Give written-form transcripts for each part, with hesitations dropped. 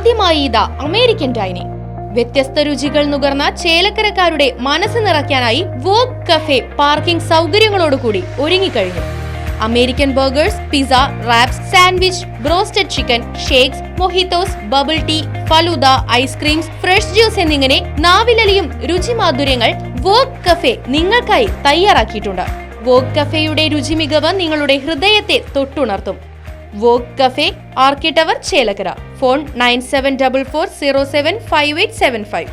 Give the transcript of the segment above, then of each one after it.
ആദ്യമായി ഇതാ American dining. വ്യത്യസ്ത രുചികൾ നുകർന്ന ചേലക്കരക്കാരുടെ മനസ്സ് നിറയ്ക്കാനായി വോഗ് കഫേ പാർക്കിംഗ് സൗകര്യങ്ങളോടുകൂടി ഒരുങ്ങിക്കഴിഞ്ഞു. American burgers, pizza, wraps, sandwich, broasted chicken, shakes, mojitos, bubble tea, falooda, ice creams, fresh juice എന്നിങ്ങനെ നാവിലലിയും രുചിമാധുര്യങ്ങൾ വോഗ് കഫേ നിങ്ങൾക്കായി തയ്യാറാക്കിയിട്ടുണ്ട്. വോഗ് കഫേയുടെ രുചി മികവ് നിങ്ങളുടെ ഹൃദയത്തെ തൊട്ടുണർത്തും. വോഗ് കഫേ, ആർക്കി tower, Chelakkara. Phone 9744075875.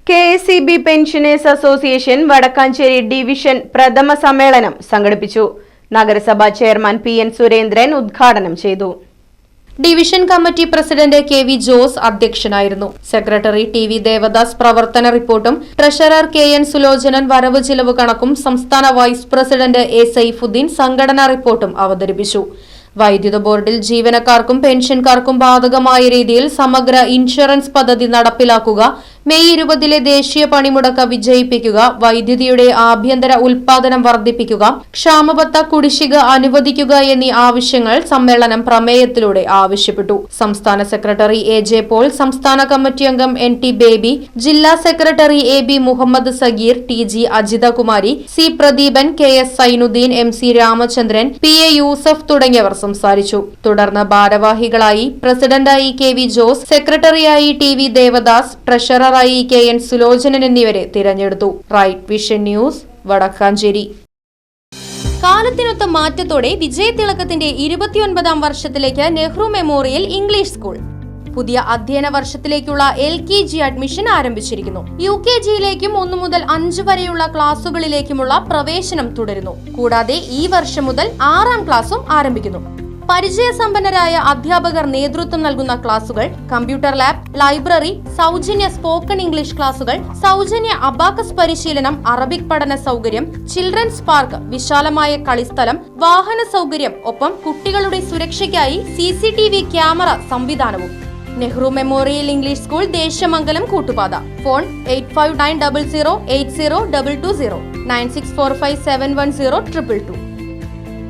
KSEB pensioners association Vadakkanchery division പ്രഥമ സമ്മേളനം സംഘടിപ്പിച്ചു. നഗരസഭാ ചെയർമാൻ PN സുരേന്ദ്രൻ ഉദ്ഘാടനം ചെയ്തു. Division committee president KV Jose അധ്യക്ഷനായിരുന്നു. സെക്രട്ടറി TV ദേവദാസ് പ്രവർത്തന റിപ്പോർട്ടും ട്രഷറർ KN സുലോചനൻ വരവ് ചിലവ് കണക്കും സംസ്ഥാന വൈസ് പ്രസിഡന്റ് A സൈഫുദ്ദീൻ സംഘടനാ റിപ്പോർട്ടും അവതരിപ്പിച്ചു. വൈദ്യുത ബോർഡിൽ ജീവനക്കാർക്കും പെൻഷൻകാർക്കും ബാധകമായ രീതിയിൽ സമഗ്ര ഇൻഷുറൻസ് പദ്ധതി നടപ്പിലാക്കുക, മെയ് 20 ദേശീയ പണിമുടക്ക് വിജയിപ്പിക്കുക, വൈദ്യുതിയുടെ ആഭ്യന്തര ഉൽപാദനം വർദ്ധിപ്പിക്കുക, ക്ഷാമബത്ത കുടിശ്ശിക അനുവദിക്കുക എന്നീ ആവശ്യങ്ങൾ സമ്മേളനം പ്രമേയത്തിലൂടെ ആവശ്യപ്പെട്ടു. സംസ്ഥാന സെക്രട്ടറി AJ പോൾ, സംസ്ഥാന കമ്മിറ്റി അംഗം NT ബേബി, ജില്ലാ secretary AB Muhammad Sageer, TG Ajithakumari, C Pradeepan, KS Sainudheen, MC Ramachandran, PA Yusuf തുടങ്ങിയവർ സംസാരിച്ചു. തുടർന്ന് ഭാരവാഹികളായി പ്രസിഡന്റായി KV ജോസ്, സെക്രട്ടറിയായി TV ദേവദാസ്, ട്രഷററായി KN സുലോചനൻ എന്നിവരെ തിരഞ്ഞെടുത്തു. Right vision news, Vadakkanchery. കാലത്തിനൊത്ത മാറ്റത്തോടെ വിജയതിളക്കത്തിന്റെ 29ാം വർഷത്തിലേക്ക് നെഹ്റു മെമ്മോറിയൽ ഇംഗ്ലീഷ് സ്കൂൾ. പുതിയ അധ്യയന വർഷത്തിലേക്കുള്ള LKG അഡ്മിഷൻ ആരംഭിച്ചിരിക്കുന്നു. UKGയിലേക്കും 1 മുതൽ 5 വരെയുള്ള ക്ലാസുകളിലേക്കുമുള്ള പ്രവേശനം തുടരുന്നു. കൂടാതെ ഈ വർഷം മുതൽ 6ാം ക്ലാസും ആരംഭിക്കുന്നു. പരിചയസമ്പന്നരായ അധ്യാപകർ നേതൃത്വം നൽകുന്ന ക്ലാസുകൾ, കമ്പ്യൂട്ടർ ലാബ്, ലൈബ്രറി, സൗജന്യ സ്പോക്കൺ ഇംഗ്ലീഷ് ക്ലാസുകൾ, സൗജന്യ അബാക്കസ് പരിശീലനം, അറബിക് പഠന സൗകര്യം, ചിൽഡ്രൻസ് പാർക്ക്, വിശാലമായ കളിസ്ഥലം, വാഹന സൗകര്യം, ഒപ്പം കുട്ടികളുടെ സുരക്ഷയ്ക്കായി CCTV ക്യാമറ സംവിധാനവും. Nehru memorial English school, Desamangalam, Koottupatha. Phone 8590080220 9645710222.